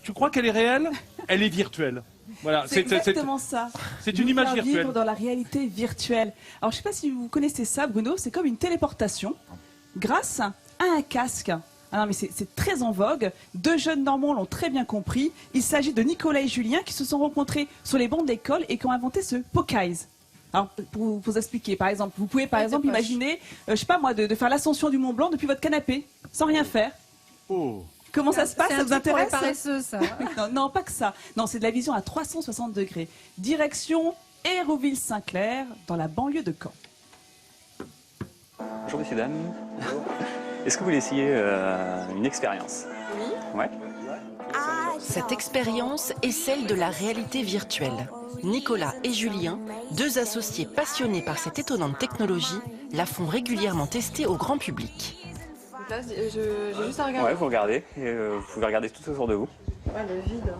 Tu crois qu'elle est réelle? Elle est virtuelle. Voilà, c'est exactement ça. C'est une image virtuelle. Vivre dans la réalité virtuelle. Alors, je ne sais pas si vous connaissez ça, Bruno, c'est comme une téléportation grâce à un casque. Ah non, mais c'est très en vogue. Deux jeunes Normands l'ont très bien compris. Il s'agit de Nicolas et Julien qui se sont rencontrés sur les bancs de l'école et qui ont inventé ce Pockeyes. Alors, pour vous expliquer, par exemple, vous pouvez par exemple imaginer, je sais pas moi, de faire l'ascension du Mont Blanc depuis votre canapé, sans rien faire. Oh. Comment ça se passe? Ça vous intéresse? C'est paresseux, ça. Non, pas que ça. Non, c'est de la vision à 360 degrés. Direction Hérouville-Saint-Clair, dans la banlieue de Caen. Bonjour messieurs, dames. Est-ce que vous voulez essayer une expérience? Oui. Ouais. Cette expérience est celle de la réalité virtuelle. Nicolas et Julien, deux associés passionnés par cette étonnante technologie, la font régulièrement tester au grand public. Donc là, j'ai juste à regarder. Ouais, vous regardez, et vous pouvez regarder tout autour de vous. Ouais, le vide.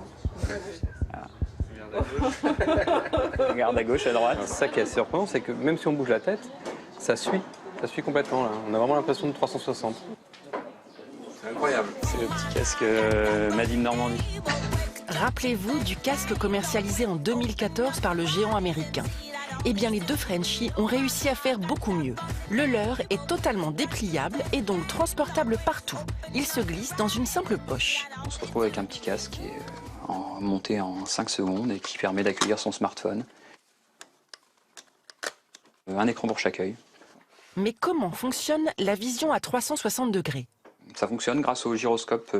Regarde à gauche, à droite. C'est ça qui est assez surprenant, c'est que même si on bouge la tête, ça suit complètement là. On a vraiment l'impression de 360. C'est incroyable. C'est le petit casque Made in Normandie. Rappelez-vous du casque commercialisé en 2014 par le géant américain. Eh bien, les deux Frenchies ont réussi à faire beaucoup mieux. Le leur est totalement dépliable et donc transportable partout. Il se glisse dans une simple poche. On se retrouve avec un petit casque qui est monté en 5 secondes et qui permet d'accueillir son smartphone. Un écran pour chaque œil. Mais comment fonctionne la vision à 360 degrés? Ça fonctionne grâce au gyroscope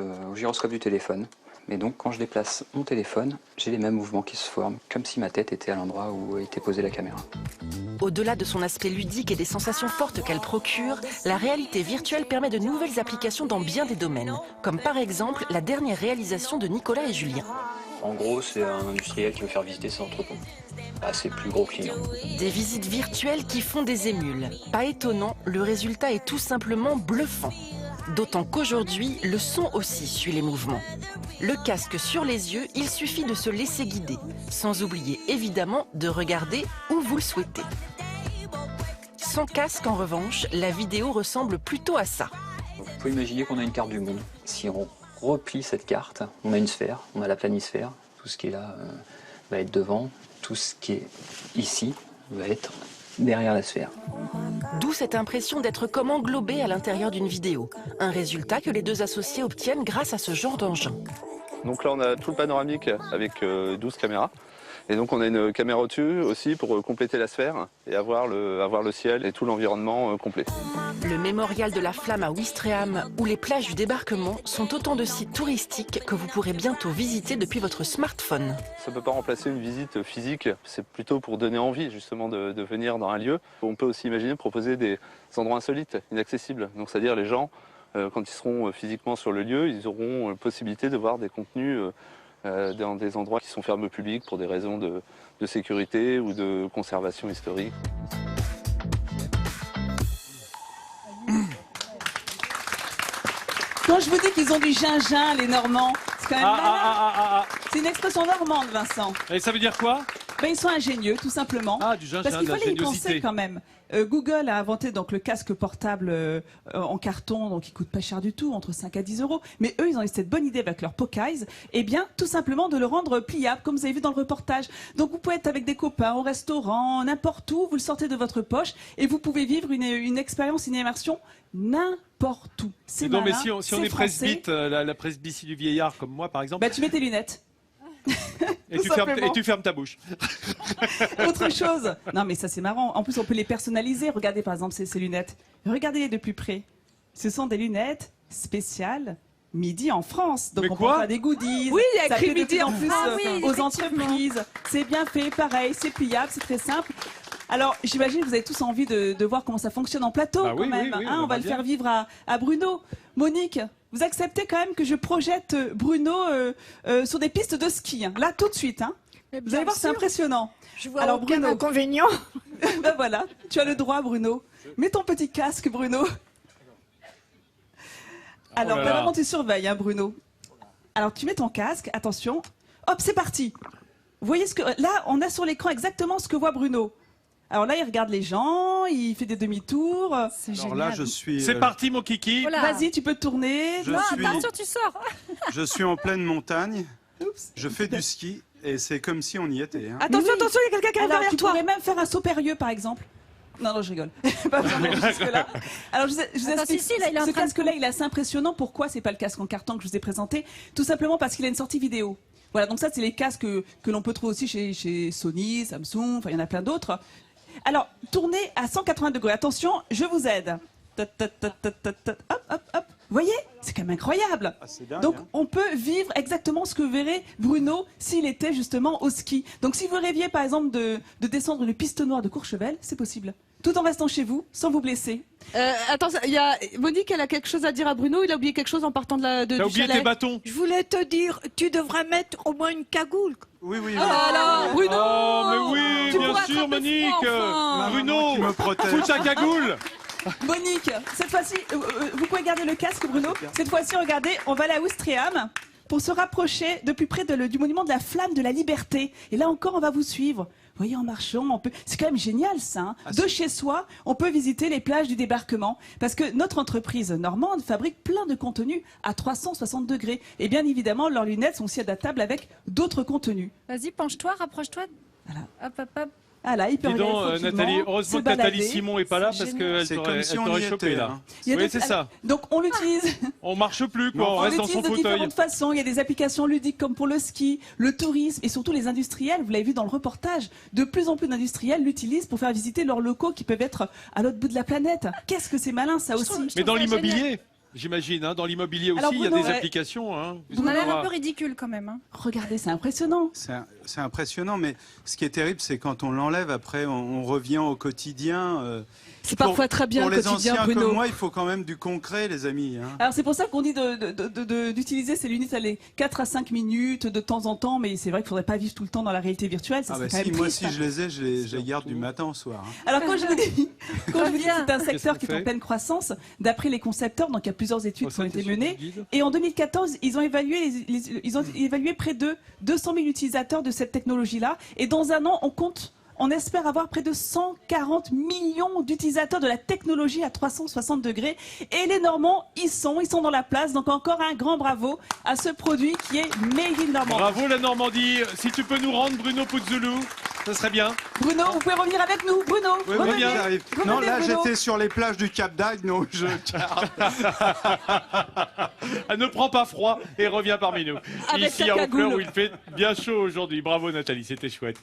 du téléphone. Mais donc, quand je déplace mon téléphone, j'ai les mêmes mouvements qui se forment, comme si ma tête était à l'endroit où était posée la caméra. Au-delà de son aspect ludique et des sensations fortes qu'elle procure, la réalité virtuelle permet de nouvelles applications dans bien des domaines, comme par exemple la dernière réalisation de Nicolas et Julien. En gros, c'est un industriel qui veut faire visiter ses entrepôts à ses plus gros clients. Des visites virtuelles qui font des émules. Pas étonnant, le résultat est tout simplement bluffant. D'autant qu'aujourd'hui, le son aussi suit les mouvements. Le casque sur les yeux, il suffit de se laisser guider, sans oublier évidemment de regarder où vous le souhaitez. Sans casque, en revanche, la vidéo ressemble plutôt à ça. Vous pouvez imaginer qu'on a une carte du monde. Si on replie cette carte, on a une sphère, on a la planisphère. Tout ce qui est là va être devant, tout ce qui est ici va être derrière la sphère. D'où cette impression d'être comme englobé à l'intérieur d'une vidéo. Un résultat que les deux associés obtiennent grâce à ce genre d'engin. Donc là on a tout le panoramique avec 12 caméras. Et donc on a une caméra au-dessus aussi pour compléter la sphère et avoir le ciel et tout l'environnement complet. Le mémorial de la Flamme à Ouistreham ou les plages du débarquement sont autant de sites touristiques que vous pourrez bientôt visiter depuis votre smartphone. Ça ne peut pas remplacer une visite physique, c'est plutôt pour donner envie justement de venir dans un lieu. On peut aussi imaginer proposer des endroits insolites, inaccessibles. Donc c'est-à-dire les gens, quand ils seront physiquement sur le lieu, ils auront la possibilité de voir des contenus dans des endroits qui sont fermés au public pour des raisons de sécurité ou de conservation historique. Quand je vous dis qu'ils ont du gingin, les Normands, c'est quand même malin. C'est une expression normande, Vincent. Et ça veut dire quoi? Ben, ils sont ingénieux, tout simplement. Ah, du gingin, Parce qu'il de la fallait y penser géniosité. quand même. Google a inventé donc le casque portable en carton, donc il coûte pas cher du tout, entre 5 à 10 euros. Mais eux, ils ont eu cette bonne idée avec leur Pockeyes, eh bien, tout simplement de le rendre pliable, comme vous avez vu dans le reportage. Donc vous pouvez être avec des copains, au restaurant, n'importe où, vous le sortez de votre poche et vous pouvez vivre une expérience, une immersion n'importe où. C'est Non, mais malin, si on c'est est français. presbyte, la presbytie du vieillard comme moi par exemple, Bah, tu mets tes lunettes. et tout simplement. tu fermes ta bouche. Autre chose. Non, mais ça, c'est marrant. En plus, on peut les personnaliser. Regardez, par exemple, ces lunettes. Regardez-les de plus près. Ce sont des lunettes spéciales Midi en France. Donc, Mais on quoi peut faire des goodies. Oui, il y a Ça écrit plaît de Midi plus en en plus France. Ah oui, aux effectivement. entreprises. C'est bien fait, pareil, c'est pliable, c'est très simple. Alors, j'imagine que vous avez tous envie de voir comment ça fonctionne en plateau, Bah quand oui, même. oui, On va le bien. faire vivre à Bruno. Monique, vous acceptez quand même que je projette Bruno sur des pistes de ski, hein. Là, tout de suite. Hein. Vous allez voir, c'est impressionnant. Je vois Alors, aucun Bruno. inconvénient. Ben voilà, tu as le droit, Bruno. Mets ton petit casque, Bruno. Alors, Oh là là. vraiment, tu surveilles, hein, Bruno. Alors, tu mets ton casque, attention. Hop, c'est parti. Vous voyez ce que... Là, on a sur l'écran exactement ce que voit Bruno. Alors là, il regarde les gens, il fait des demi-tours. C'est Alors là, je suis, C'est parti mon kiki. Voilà. Vas-y, tu peux tourner. je Non, suis- attention, tu sors. je suis en pleine montagne. Oups. Je fais du ski et c'est comme si on y était. Hein. Attention, Oui. attention, il y a quelqu'un qui arrive Alors, derrière tu toi. pourrais même faire un saut périlleux, par exemple. Non, je rigole. Pas vraiment jusque-là. Alors, je vous Attends, explique. si, là, il est en Ce train de casque-là, il est assez impressionnant. Pourquoi c'est pas le casque en carton que je vous ai présenté? Tout simplement parce qu'il a une sortie vidéo. Voilà, donc ça, c'est les casques que l'on peut trouver aussi chez Sony, Samsung, enfin, il y en a plein d'autres. Alors, tournez à 180 degrés. Attention, je vous aide. Hop, hop, hop. Vous voyez? C'est quand même incroyable. Ah, c'est dingue, Donc, hein. on peut vivre exactement ce que verrait Bruno s'il était justement au ski. Donc, si vous rêviez, par exemple, de descendre une piste noire de Courchevel, c'est possible. Tout en restant chez vous, sans vous blesser. Attends, il y a Monique, elle a quelque chose à dire à Bruno. Il a oublié quelque chose en partant T'as du oublié chalet. tes bâtons. Je voulais te dire, tu devrais mettre au moins une cagoule. Oui, oui. Oh là là, Bruno Oh, mais oui, Tu bien pourras sûr, attraper Monique. froid, enfin. Bruno, Qui me protège. fous ta cagoule. Monique, cette fois-ci, vous pouvez garder le casque, Bruno. Cette fois-ci, regardez, on va aller à Ouistreham pour se rapprocher de plus près du monument de la Flamme de la Liberté. Et là encore, on va vous suivre. Vous voyez, en marchant, c'est quand même génial ça. Hein. De chez soi, on peut visiter les plages du débarquement. Parce que notre entreprise normande fabrique plein de contenus à 360 degrés. Et bien évidemment, leurs lunettes sont aussi adaptables avec d'autres contenus. Vas-y, penche-toi, rapproche-toi. Voilà. Hop, hop, hop. Ah là, il peut Dis donc, regarder tranquillement, Nathalie, se heureusement que balader. Nathalie Simon est pas là C'est parce génial. qu'elle C'est t'aurait comme si on t'aurait y chopé était. là. Hein. Il y a Oui, donc- c'est ça. Donc on l'utilise. On marche plus, quoi. On On reste dans l'utilise son de fauteuil. différentes façons. Il y a des applications ludiques comme pour le ski, le tourisme et surtout les industriels. Vous l'avez vu dans le reportage. De plus en plus d'industriels l'utilisent pour faire visiter leurs locaux qui peuvent être à l'autre bout de la planète. Qu'est-ce que c'est malin ça aussi. Mais dans trouve ça l'immobilier, j'imagine, hein, dans l'immobilier aussi, Alors, il y a Bruno, des ouais. applications. Hein. On a l'air un Ouais. peu ridicule quand même. Hein. Regardez, c'est impressionnant. C'est impressionnant, mais ce qui est terrible, c'est quand on l'enlève, après, on revient au quotidien. C'est parfois très bien Pour le les quotidien, anciens Bruno. comme moi, il faut quand même du concret, les amis. Hein. Alors c'est pour ça qu'on dit d'utiliser ces lunettes à les 4 à 5 minutes de temps en temps, mais c'est vrai qu'il ne faudrait pas vivre tout le temps dans la réalité virtuelle. Ça Ah serait bah quand si, même moi triste. si je les ai, je les garde du matin au soir. Hein. Alors quand je vous dis, c'est un Qu'est-ce secteur qu'on qui est en fait pleine croissance, d'après les concepteurs, donc il y a plusieurs études Oh, qui ont ça, été t'es sur menées. le guide. Et en 2014, ils ont évalué près de 200 000 utilisateurs de cette technologie-là. Et dans un an, on espère avoir près de 140 millions d'utilisateurs de la technologie à 360 degrés. Et les Normands, ils sont dans la place. Donc encore un grand bravo à ce produit qui est Made in Normandie. Bravo la Normandie. Si tu peux nous rendre Bruno Puzzolou, ça serait bien. Bruno, vous pouvez revenir avec nous. Bruno, Oui, revenez. oui, j'arrive. Revenez, Non, là Bruno. j'étais sur les plages du Cap d'Agde, donc je Ne prends pas froid et reviens parmi nous. Avec Ici ta à Honfleur cagoule. où il fait bien chaud aujourd'hui. Bravo Nathalie, c'était chouette.